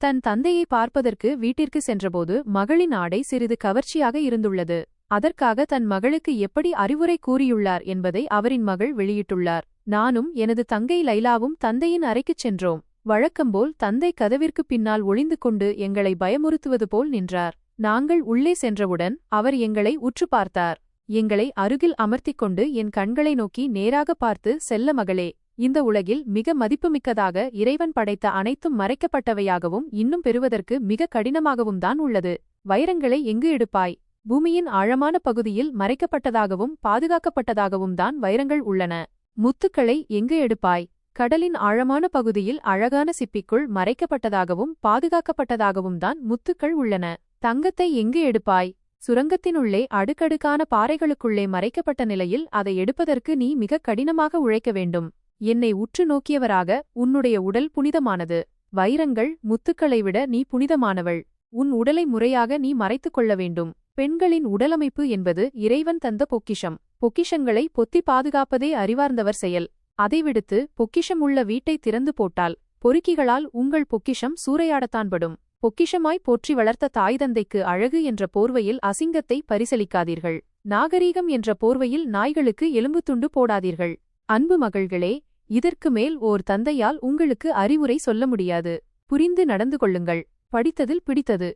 தன் தந்தையை பார்ப்பதற்கு வீட்டிற்கு சென்றபோது மகளின் ஆடை சிறிது கவர்ச்சியாக இருந்துள்ளது. அதற்காக தன் மகளுக்கு எப்படி அறிவுரை கூறியுள்ளார் என்பதை அவரின் மகள் வெளியிட்டுள்ளார். நானும் எனது தங்கை லைலாவும் தந்தையின் அறைக்குச் சென்றோம். வழக்கம்போல் தந்தை கதவிற்கு பின்னால் ஒளிந்து கொண்டு எங்களை பயமுறுத்துவது போல் நின்றார். நாங்கள் உள்ளே சென்றவுடன் அவர் எங்களை உற்று பார்த்தார். எங்களை அருகில் அமர்த்திக் கொண்டு என் கண்களை நோக்கி நேராக பார்த்து, செல்ல மகளே, இந்த உலகில் மிக மதிப்புமிக்கதாக இறைவன் படைத்த அனைத்தும் மறைக்கப்பட்டவையாகவும் இன்னும் பெறுவதற்கு மிக கடினமாகவும் தான் உள்ளது. வைரங்களை எங்கு எடுப்பாய்? பூமியின் ஆழமான பகுதியில் மறைக்கப்பட்டதாகவும் பாதுகாக்கப்பட்டதாகவும் தான் வைரங்கள் உள்ளன. முத்துக்களை எங்கு எடுப்பாய்? கடலின் ஆழமான பகுதியில் அழகான சிப்பிக்குள் மறைக்கப்பட்டதாகவும் பாதுகாக்கப்பட்டதாகவும் தான் முத்துக்கள் உள்ளன. தங்கத்தை எங்கு எடுப்பாய்? சுரங்கத்தினுள்ளே அடுக்கடுக்கான பாறைகளுக்குள்ளே மறைக்கப்பட்ட நிலையில் அதை எடுப்பதற்கு நீ மிக கடினமாக உழைக்க வேண்டும். என்னை உற்று நோக்கியவராக, உன்னுடைய உடல் புனிதமானது. வைரங்கள் முத்துக்களை விட நீ புனிதமானவள். உன் உடலை முறையாக நீ மறைத்துக் கொள்ள வேண்டும். பெண்களின் உடலமைப்பு என்பது இறைவன் தந்த பொக்கிஷம். பொக்கிஷங்களை பொத்தி பாதுகாப்பதே அறிவார்ந்தவர் செயல். அதை விடுத்து பொக்கிஷம் உள்ள வீட்டை திறந்து போட்டால் பொறுக்கிகளால் உங்கள் பொக்கிஷம் சூறையாடத்தான் படும். பொக்கிஷமாய் போற்றி வளர்த்த தாய் தந்தைக்கு அழகு என்ற போர்வையில் அசிங்கத்தை பரிசலிக்காதீர்கள். நாகரீகம் என்ற போர்வையில் நாய்களுக்கு எலும்பு துண்டு போடாதீர்கள். அன்பு மகள்களே, இதற்கு மேல் ஓர் தந்தையால் உங்களுக்கு அறிவுரை சொல்ல முடியாது. புரிந்து நடந்து கொள்ளுங்கள். படித்ததில் பிடித்தது.